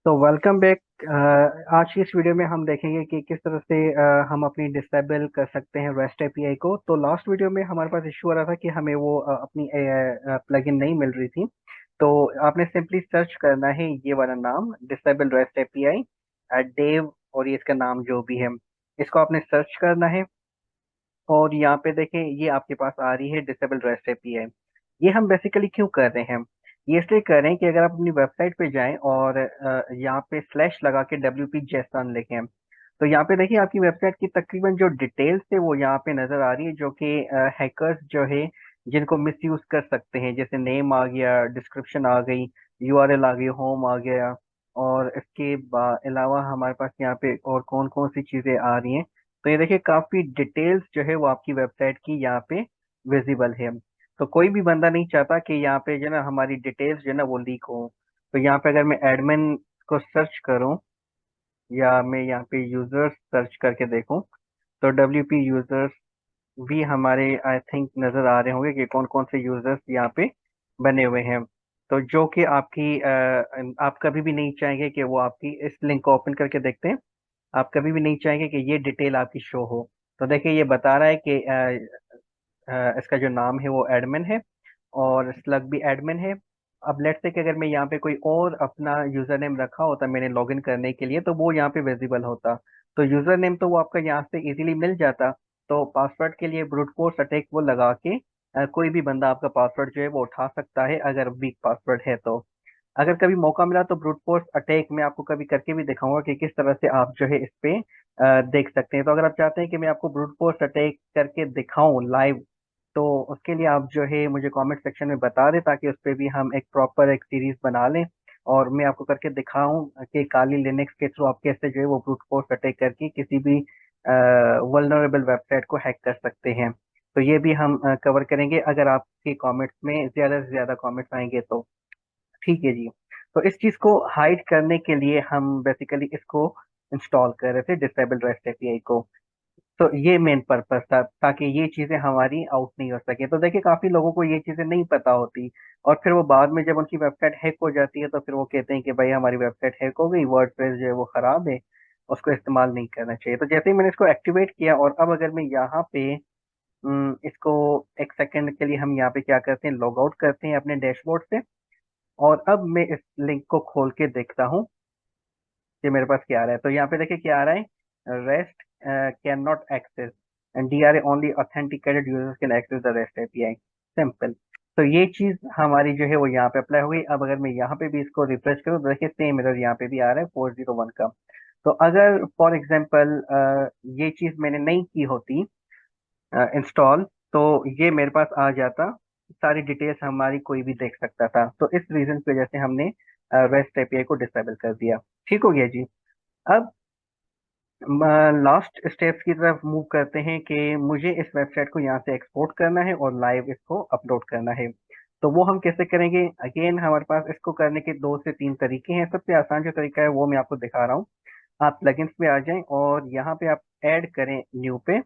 तो welcome back. आज की इस वीडियो में हम देखेंगे कि किस तरह से हम अपनी डिसेबल कर सकते हैं रेस्ट एपीआई को। तो लास्ट वीडियो में हमारे पास इशू आ रहा था कि हमें वो अपनी प्लगइन नहीं मिल रही थी। तो आपने सिंपली सर्च करना है ये वाला नाम डिसेबल रेस्ट एपीआई डेव, और ये इसका नाम जो भी है इसको आपने सर्च करना है। और यहाँ पे देखें ये आपके पास आ रही है डिसेबल रेस्ट एपीआई। ये हम बेसिकली क्यों कर रहे हैं? ये इसलिए कर रहे हैं कि अगर आप अपनी वेबसाइट पे जाएं और यहाँ पे स्लैश लगा के WP जेसन लिखें, तो यहाँ पे देखिए आपकी वेबसाइट की तकरीबन जो डिटेल्स है वो यहाँ पे नजर आ रही है, जो कि हैकर्स जो है जिनको मिस यूज कर सकते हैं। जैसे नेम आ गया, डिस्क्रिप्शन आ गई, URL आ गई, होम आ गया, और इसके अलावा हमारे पास यहाँ पे और कौन कौन सी चीजें आ रही हैं। तो ये देखिए काफी डिटेल्स जो है वो आपकी वेबसाइट की यहाँ पे विजिबल है। तो कोई भी बंदा नहीं चाहता कि यहाँ पे जो है ना हमारी डिटेल्स जो है ना वो लीक हो। तो यहाँ पे अगर मैं एडमिन को सर्च करूँ या मैं यहाँ पे यूजर्स सर्च करके देखूँ, तो WP यूजर्स भी हमारे आई थिंक नजर आ रहे होंगे कि कौन कौन से यूजर्स यहाँ पे बने हुए हैं। तो जो कि आपकी आप कभी भी नहीं चाहेंगे कि वो आपकी इस लिंक को ओपन करके देखते हैं। आप कभी भी नहीं चाहेंगे कि ये डिटेल आपकी शो हो। तो देखिए ये बता रहा है कि इसका जो नाम है वो एडमिन है और स्लग भी एडमिन है। अब लेट्स से कि अगर मैं यहाँ पे कोई और अपना यूजर नेम रखा होता मैंने लॉगिन करने के लिए, तो वो यहाँ पे विजिबल होता। तो यूजर नेम तो वो आपका यहाँ से इजीली मिल जाता। तो पासवर्ड के लिए ब्रूट फोर्स अटैक वो लगा के कोई भी बंदा आपका पासवर्ड जो है वो उठा सकता है अगर वीक पासवर्ड है तो। अगर कभी मौका मिला तो ब्रूट फोर्स अटैक मैं आपको कभी करके भी दिखाऊंगा कि किस तरह से आप जो है इस पे देख सकते हैं। तो अगर आप चाहते हैं कि मैं आपको ब्रूट फोर्स अटैक करके दिखाऊं लाइव, तो उसके लिए आप जो है मुझे कमेंट सेक्शन में बता दें, ताकि उस पर भी हम एक प्रॉपर एक सीरीज बना लें और मैं आपको करके दिखाऊं कि काली लिनक्स के थ्रू आप कैसे जो है वो ब्रूट फोर्स अटैक करके किसी भी वल्नरेबल वेबसाइट को हैक कर सकते हैं। तो ये भी हम कवर करेंगे अगर आपके कमेंट्स में ज्यादा से ज्यादा कमेंट्स आएंगे तो। ठीक है जी। तो इस चीज को हाइड करने के लिए हम बेसिकली इसको इंस्टॉल कर रहे थे डिसेबल रेस्ट एपीआई को। तो ये मेन पर्पस था ताकि ये चीजें हमारी आउट नहीं हो सके। तो देखिए काफी लोगों को ये चीजें नहीं पता होती, और फिर वो बाद में जब उनकी वेबसाइट हैक हो जाती है तो फिर वो कहते हैं कि भाई हमारी वेबसाइट हैक हो गई, वर्डप्रेस जो है वो खराब है, उसको इस्तेमाल नहीं करना चाहिए। तो जैसे ही मैंने इसको एक्टिवेट किया, और अब अगर मैं यहाँ पे इसको एक सेकंड के लिए हम यहाँ पे क्या करते हैं, लॉग आउट करते हैं अपने डैशबोर्ड से, और अब मैं इस लिंक को खोल के देखता हूँ कि मेरे पास क्या आ रहा है। तो यहाँ पे देखिए क्या आ रहा है, REST can not access and DRA only authenticated users can access the REST API, simple. तो ये चीज हमारी जो है वो यहाँ पे अप्लाई हुई। अब अगर मैं यहाँ पे भी इसको रिफ्रेश करूँ तो देखिए सेम एरर यहाँ पे भी आ रहा है 401 का। तो अगर फॉर एग्जाम्पल ये चीज मैंने नहीं की होती इंस्टॉल, तो ये मेरे पास आ जाता, सारी डिटेल्स हमारी कोई भी देख सकता था। तो इस रीजन की वजह से हमने रेस्ट एपीआई को डिसेबल कर दिया। ठीक हो गया जी। अब लास्ट स्टेप्स की तरफ मूव करते हैं कि मुझे इस वेबसाइट को यहाँ से एक्सपोर्ट करना है और लाइव इसको अपलोड करना है। तो वो हम कैसे करेंगे? अगेन हमारे पास इसको करने के 2 से 3 तरीके हैं। सबसे आसान जो तरीका है वो मैं आपको दिखा रहा हूँ। आप प्लगइन्स पे आ जाएं और यहाँ पे आप ऐड करें न्यू पे,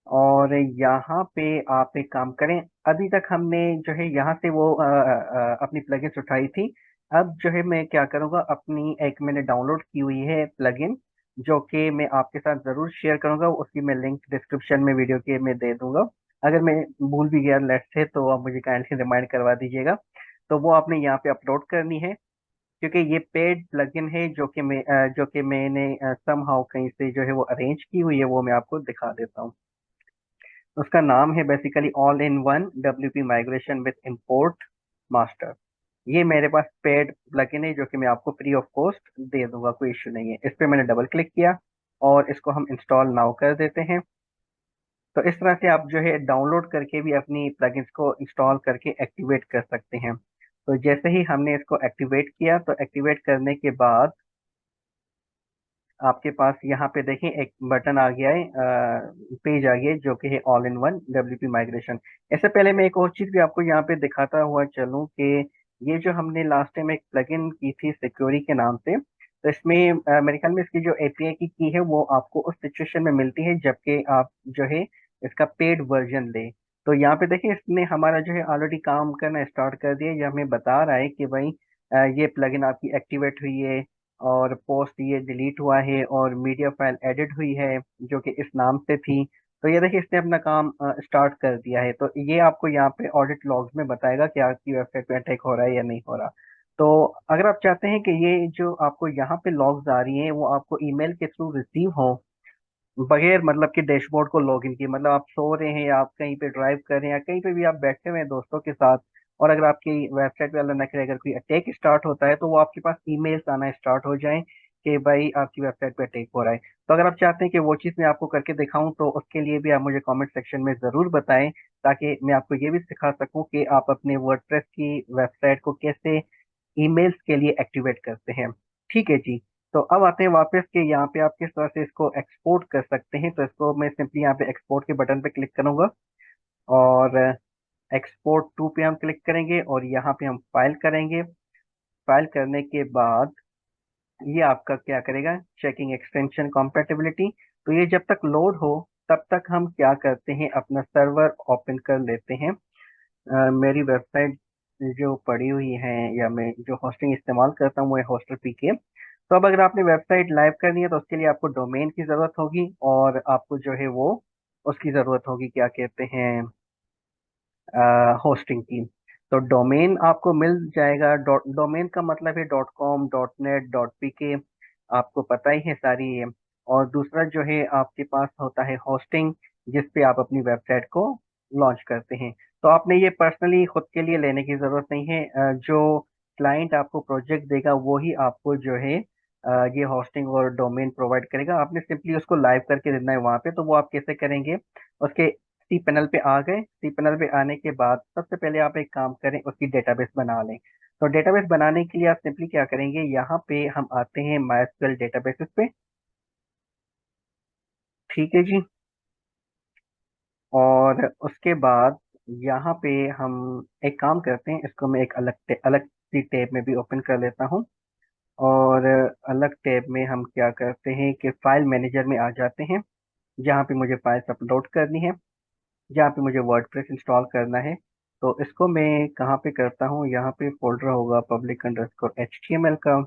और यहाँ पे आप एक काम करें, अभी तक हमने जो है यहाँ से वो अपनी प्लगइन्स उठाई थी। अब जो है मैं क्या करूँगा, अपनी एक मैंने डाउनलोड की हुई है प्लगइन, जो कि मैं आपके साथ ज़रूर शेयर करूँगा। उसकी मैं लिंक डिस्क्रिप्शन में वीडियो के में दे दूंगा। अगर मैं भूल भी गया लेट से, तो आप मुझे काइंडली रिमाइंड करवा दीजिएगा। तो वो आपने यहाँ पे अपलोड करनी है, क्योंकि ये पेड प्लगइन है जो कि मैंने समहाउ कहीं से जो है वो अरेंज की हुई है। वो मैं आपको दिखा देता हूँ। उसका नाम है basically all in one WP migration with import master. ये मेरे पास पेड प्लगइन है जो कि मैं आपको फ्री ऑफ कॉस्ट दे दूंगा, कोई इश्यू नहीं है। इस पे मैंने डबल क्लिक किया और इसको हम इंस्टॉल नाउ कर देते हैं। तो इस तरह से आप जो है डाउनलोड करके भी अपनी प्लगइन्स को इंस्टॉल करके एक्टिवेट कर सकते हैं। तो जैसे ही हमने इसको एक्टिवेट किया, तो एक्टिवेट करने के बाद आपके पास यहाँ पे देखें एक बटन आ गया है, पेज आ गया है जो कि है all in one WP migration. इससे पहले मैं एक और चीज भी आपको यहाँ पे दिखाता हुआ चलूँ कि ये जो हमने लास्ट टाइम एक प्लगइन की थी सिक्योरी के नाम से, तो इसमें मेरे ख्याल में इसकी जो API की है वो आपको उस सिचुएशन में मिलती है जबकि आप जो है इसका पेड वर्जन ले। तो यहाँ पे देखिए इसने हमारा जो है ऑलरेडी काम करना स्टार्ट कर दिया। ये हमें बता रहा है कि भाई ये प्लगइन आपकी एक्टिवेट हुई है और पोस्ट ये डिलीट हुआ है और मीडिया फाइल एडिट हुई है जो कि इस नाम से थी। तो ये देखिए इसने अपना काम स्टार्ट कर दिया है। तो ये आपको यहाँ पे ऑडिट लॉग्स में बताएगा कि आपकी वेबसाइट पे अटैक हो रहा है या नहीं हो रहा। तो अगर आप चाहते हैं कि ये जो आपको यहाँ पे लॉग्स आ रही हैं वो आपको ईमेल के थ्रू रिसीव हो बगैर मतलब कि डैशबोर्ड को लॉगिन किए, मतलब आप सो रहे हैं या आप कहीं पे ड्राइव कर रहे हैं या कहीं पे भी आप बैठे हुए हैं दोस्तों के साथ, और अगर आपकी वेबसाइट पे अल्लाह न करे अगर कोई अटैक स्टार्ट होता है तो वो आपके पास ईमेल्स आना स्टार्ट हो जाएं कि भाई आपकी वेबसाइट पे अटैक हो रहा है। तो अगर आप चाहते हैं कि वो चीज़ मैं आपको करके दिखाऊं तो उसके लिए भी आप मुझे कमेंट सेक्शन में ज़रूर बताएं, ताकि मैं आपको ये भी सिखा सकूं कि आप अपने वर्डप्रेस की वेबसाइट को कैसे ईमेल्स के लिए एक्टिवेट करते हैं। ठीक है जी। तो अब आते हैं वापस के यहाँ पे आप किस तरह से इसको एक्सपोर्ट कर सकते हैं। तो इसको मैं सिंपली यहाँ पे एक्सपोर्ट के बटन पे क्लिक करूंगा और एक्सपोर्ट टू पे हम क्लिक करेंगे और यहाँ पे हम फाइल करेंगे। फाइल करने के बाद ये आपका क्या करेगा, चेकिंग एक्सटेंशन कॉम्पेटिबिलिटी। तो ये जब तक लोड हो तब तक हम क्या करते हैं, अपना सर्वर ओपन कर लेते हैं। मेरी वेबसाइट जो पड़ी हुई है या मैं जो होस्टिंग इस्तेमाल करता हूँ वो है होस्टर पीके। तो अब अगर आपने वेबसाइट लाइव करनी है तो उसके लिए आपको डोमेन की ज़रूरत होगी और आपको जो है वो उसकी ज़रूरत होगी, क्या कहते हैं, होस्टिंग की। तो डोमेन आपको मिल जाएगा। डोमेन का मतलब है .com .net .pk, आपको पता ही है सारी ये। और दूसरा जो है आपके पास होता है होस्टिंग, जिस पे आप अपनी वेबसाइट को लॉन्च करते हैं। तो आपने ये पर्सनली खुद के लिए लेने की ज़रूरत नहीं है। जो क्लाइंट आपको प्रोजेक्ट देगा वो ही आपको जो है ये होस्टिंग और डोमेन प्रोवाइड करेगा। आपने सिंपली उसको लाइव करके देना है वहाँ पे। तो वो आप कैसे करेंगे, उसके सी पैनल पे आ गए। सी पैनल पे आने के बाद सबसे पहले आप एक काम करें, उसकी डेटाबेस बना लें। तो डेटाबेस बनाने के लिए आप सिंपली क्या करेंगे, यहाँ पे हम आते हैं माइस्क्यूएल डेटाबेसेस पे। ठीक है जी। और उसके बाद यहाँ पे हम एक काम करते हैं, इसको मैं एक अलग सी टैब में भी ओपन कर लेता हूँ। और अलग टैब में हम क्या करते हैं कि फाइल मैनेजर में आ जाते हैं, जहाँ पे मुझे फाइल्स अपलोड करनी है, जहाँ पे मुझे वर्डप्रेस इंस्टॉल करना है। तो इसको मैं कहाँ पे करता हूँ, यहाँ पे फोल्डर होगा public_html का।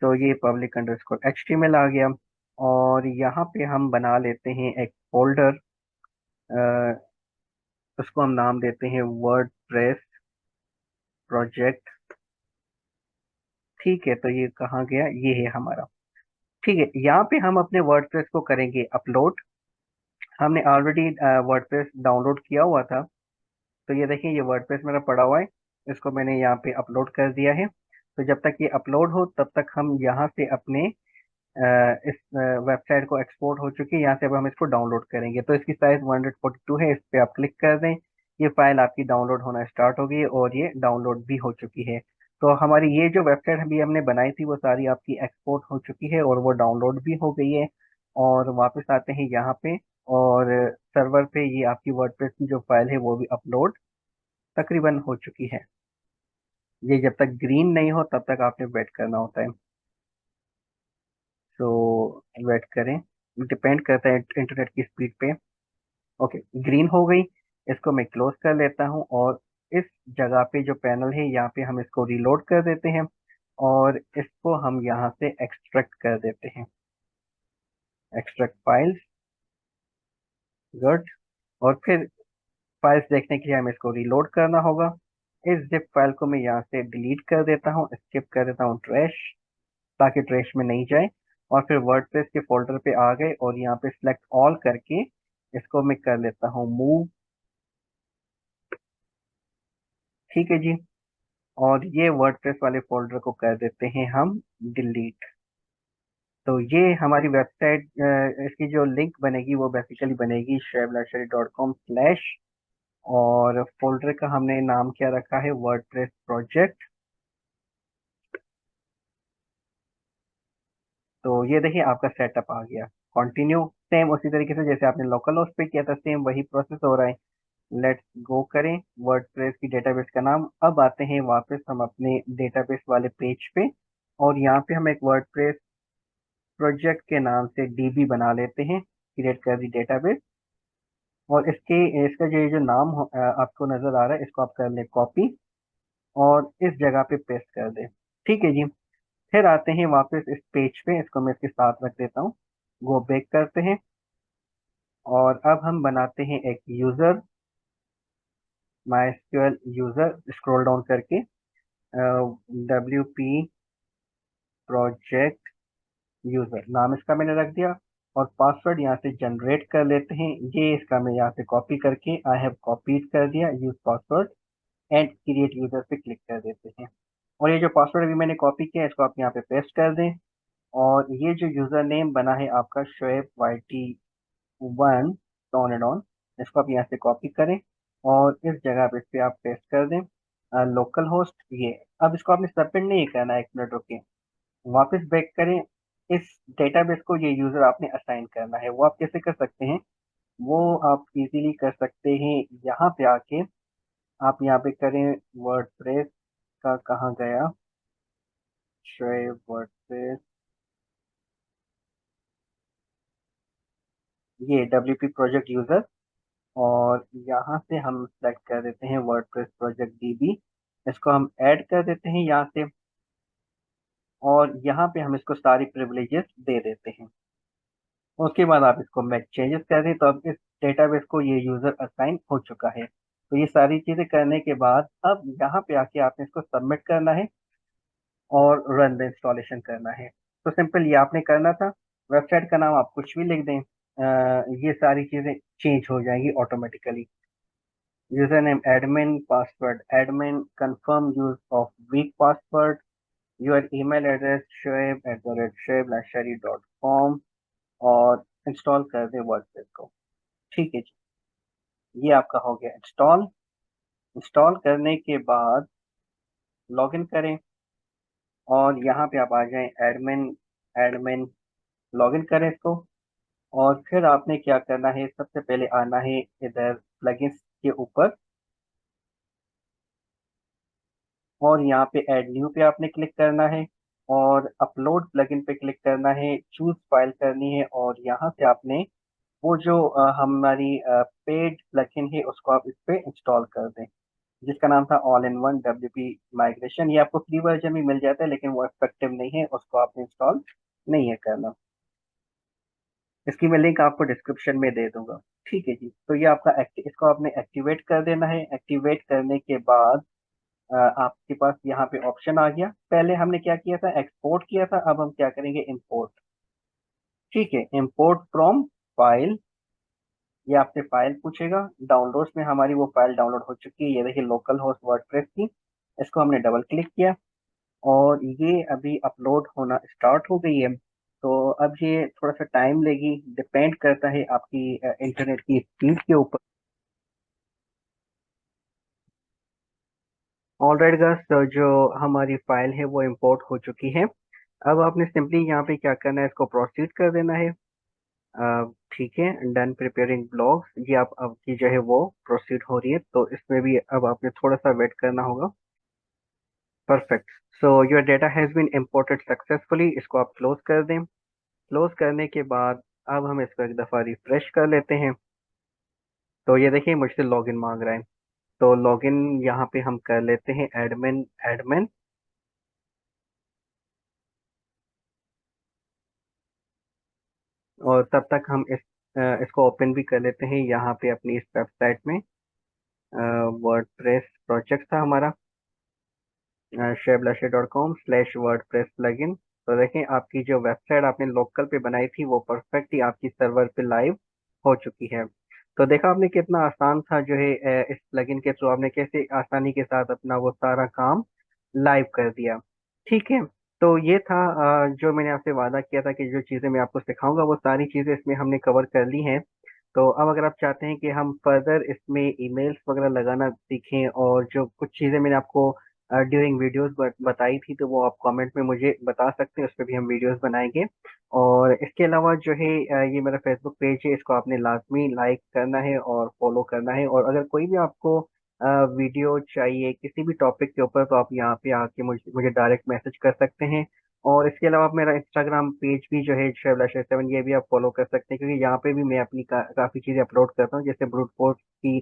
तो ये public_html आ गया। और यहाँ पे हम बना लेते हैं एक फोल्डर, उसको हम नाम देते हैं वर्डप्रेस प्रोजेक्ट। ठीक है, तो ये कहाँ गया, ये है हमारा। ठीक है, यहाँ पे हम अपने वर्डप्रेस को करेंगे अपलोड। हमने ऑलरेडी वर्डप्रेस डाउनलोड किया हुआ था। तो ये देखिए ये वर्डप्रेस मेरा पड़ा हुआ है, इसको मैंने यहाँ पे अपलोड कर दिया है। तो जब तक ये अपलोड हो तब तक हम यहाँ से अपने इस वेबसाइट को एक्सपोर्ट हो चुकी है, यहाँ से अब हम इसको डाउनलोड करेंगे। तो इसकी साइज 142 है, इस पे आप क्लिक कर दें। ये फाइल आपकी डाउनलोड होना स्टार्ट हो गई है और ये डाउनलोड भी हो चुकी है। तो हमारी ये जो वेबसाइट अभी हमने बनाई थी वो सारी आपकी एक्सपोर्ट हो चुकी है और वो डाउनलोड भी हो गई है। और वापस आते हैं यहाँ पे और सर्वर पे ये आपकी वर्डप्रेस की जो फाइल है वो भी अपलोड तकरीबन हो चुकी है। ये जब तक ग्रीन नहीं हो तब तक आपने वेट करना होता है। तो वेट करें, डिपेंड करता है इंटरनेट की स्पीड पे। ओके, ग्रीन हो गई। इसको मैं क्लोज कर लेता हूँ और इस जगह पे जो पैनल है यहाँ पे हम इसको रीलोड कर देते हैं और इसको हम यहाँ से एक्सट्रैक्ट कर देते हैं। Extract files, good. और फिर फाइल्स देखने के लिए हमें इसको रीलोड करना होगा। इस जिप फाइल को मैं यहाँ से डिलीट कर देता हूँ, स्किप कर देता हूँ ट्रैश, ताकि ट्रैश में नहीं जाए। और फिर वर्डप्रेस के फोल्डर पे आ गए और यहाँ पे सिलेक्ट ऑल करके इसको मैं कर लेता हूँ मूव। ठीक है जी। और ये वर्डप्रेस वाले फोल्डर को कर देते हैं हम डिलीट। तो ये हमारी वेबसाइट, इसकी जो लिंक बनेगी वो बेसिकली बनेगी shoaibnursery.com/ और फोल्डर का हमने नाम क्या रखा है, वर्डप्रेस प्रोजेक्ट। तो ये देखिए आपका सेटअप आ गया। कंटिन्यू, सेम उसी तरीके से जैसे आपने लोकल होस्ट पे किया था सेम वही प्रोसेस हो रहा है। लेट्स गो करें वर्डप्रेस की डेटाबेस का नाम। अब आते हैं वापस हम अपने डेटाबेस वाले पेज पे और यहाँ पे हम एक वर्डप्रेस प्रोजेक्ट के नाम से डीबी बना लेते हैं, क्रिएट कर दी डेटाबेस। और इसका जो नाम आपको नजर आ रहा है इसको आप कर लें कॉपी। और इस जगह पे पेस्ट कर दें। ठीक है जी। फिर आते हैं वापस इस पेज पे, इसको मैं इसके साथ रख देता हूँ। गो बैक करते हैं और अब हम बनाते हैं एक user, MySQL user, scroll down करके WP प्रोजेक्ट यूजर नाम इसका मैंने रख दिया। और पासवर्ड यहाँ से जनरेट कर लेते हैं। ये इसका मैं यहाँ से कॉपी करके आई हैव कॉपीड कर दिया, use password and create user पे क्लिक कर देते हैं। और ये जो पासवर्ड अभी मैंने कॉपी किया है इसको आप यहाँ पे पेस्ट कर दें। और ये जो यूजर नेम बना है आपका Shoaib YT1 on and on, इसको आप यहाँ से कॉपी करें और इस जगह पे इस पे आप पेस्ट कर दें लोकल होस्ट ये। अब इसको आपने सबमिट नहीं करना है, 1 मिनट रुके, वापस बैक करें। इस डेटाबेस को ये यूजर आपने असाइन करना है। वो आप कैसे कर सकते हैं? वो आप इजीली कर सकते हैं यहाँ पे आके। आप यहाँ पे करें वर्डप्रेस का, कहाँ गया शोएब वर्डप्रेस, ये WP प्रोजेक्ट यूजर। और यहाँ से हम सेलेक्ट कर देते हैं वर्डप्रेस प्रोजेक्ट DB, इसको हम ऐड कर देते हैं यहाँ से। और यहाँ पे हम इसको सारी प्रिविलेजेस दे देते हैं। उसके बाद आप इसको मैं चेंजेस कर दें तो अब इस डेटाबेस को ये यूजर असाइन हो चुका है। तो ये सारी चीजें करने के बाद अब यहाँ पे आके आपने इसको सबमिट करना है और रन द इंस्टॉलेशन करना है। तो सिंपल ये आपने करना था। वेबसाइट का नाम आप कुछ भी लिख दें, ये सारी चीजें चेंज हो जाएंगी automatically. Username admin, password admin, confirm use of weak password, your email address shoaib@shoaib-shari.com और इंस्टॉल कर दे वर्डप्रेस को। ठीक है जी, ये आपका हो गया इंस्टॉल। इंस्टॉल करने के बाद लॉगिन करें और यहाँ पे आप आ जाएं एडमिन, एडमिन लॉगिन करें इसको। और फिर आपने क्या करना है, सबसे पहले आना है इधर प्लगइन्स के ऊपर और यहाँ पे ऐड न्यू पे आपने क्लिक करना है और अपलोड प्लगइन पे क्लिक करना है, चूज फाइल करनी है और यहाँ से आपने वो जो हमारी पेड प्लगइन है उसको आप इस पे इंस्टॉल कर दें, जिसका नाम था all in one WP migration. ये आपको फ्री वर्जन में मिल जाता है लेकिन वो इफेक्टिव नहीं है, उसको आपने इंस्टॉल नहीं है करना। इसकी मैं लिंक आपको डिस्क्रिप्शन में दे दूंगा। ठीक है जी। तो ये आपका इसको आपने एक्टिवेट कर देना है। एक्टिवेट करने के बाद आपके पास यहाँ पे ऑप्शन आ गया। पहले हमने क्या किया था, एक्सपोर्ट किया था, अब हम क्या करेंगे, इंपोर्ट। ठीक है, इंपोर्ट फ्रॉम फाइल, ये आपसे फाइल पूछेगा। डाउनलोड्स में हमारी वो फाइल डाउनलोड हो चुकी है, ये देखिए लोकल होस्ट वर्डप्रेस की। इसको हमने डबल क्लिक किया और ये अभी अपलोड होना स्टार्ट हो गई है। तो अब ये थोड़ा सा टाइम लेगी, डिपेंड करता है आपकी इंटरनेट की स्पीड के ऊपर। ऑलराइट गाइस, तो जो हमारी फाइल है वो इंपोर्ट हो चुकी है। अब आपने सिंपली यहाँ पे क्या करना है, इसको प्रोसीड कर देना है। ठीक है, डन प्रिपेयरिंग ब्लॉग्स, ये आप आपकी जो है वो प्रोसीड हो रही है। तो इसमें भी अब आपने थोड़ा सा वेट करना होगा। Perfect. So your data has been imported successfully, इसको आप क्लोज कर दें। क्लोज करने के बाद अब हम इसको एक दफ़ा रिफ्रेश कर लेते हैं। तो ये देखिए मुझसे लॉगिन मांग रहा है। तो लॉगिन यहाँ पे हम कर लेते हैं एडमिन, एडमिन। और तब तक हम इसको ओपन भी कर लेते हैं यहाँ पे अपनी इस वेबसाइट में। वर्डप्रेस प्रोजेक्ट था हमारा, shablashar.com/wordpress plugin। तो देखें आपकी जो वेबसाइट आपने लोकल पे बनाई थी वो परफेक्टली आपकी सर्वर पे लाइव हो चुकी है। तो देखा आपने कितना आसान था जो है, इस प्लगइन के थ्रू आपने कैसे आसानी के साथ अपना वो सारा काम लाइव कर दिया। ठीक है। तो ये था जो मैंने आपसे वादा किया था कि जो चीज़ें मैं आपको सिखाऊंगा वो सारी चीज़ें इसमें हमने कवर कर ली हैं। तो अब अगर आप चाहते हैं कि हम फर्दर इसमें ईमेल्स वगैरह लगाना सीखें और जो कुछ चीज़ें मैंने आपको ड्यूरिंग वीडियोस बताई थी तो वो आप कमेंट में मुझे बता सकते हैं, उस पर भी हम वीडियोस बनाएंगे। और इसके अलावा जो है ये मेरा फेसबुक पेज है, इसको आपने लाजमी लाइक करना है और फॉलो करना है। और अगर कोई भी आपको वीडियो चाहिए किसी भी टॉपिक के ऊपर तो आप यहाँ पे आके मुझे मुझे डायरेक्ट मैसेज कर सकते हैं। और इसके अलावा आप मेरा इंस्टाग्राम पेज भी जो है शोएब7, ये भी आप फॉलो कर सकते हैं क्योंकि यहाँ पे भी मैं अपनी काफ़ी चीज़ें अपलोड करता हूँ, जैसे ब्रूट फोर्स की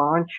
5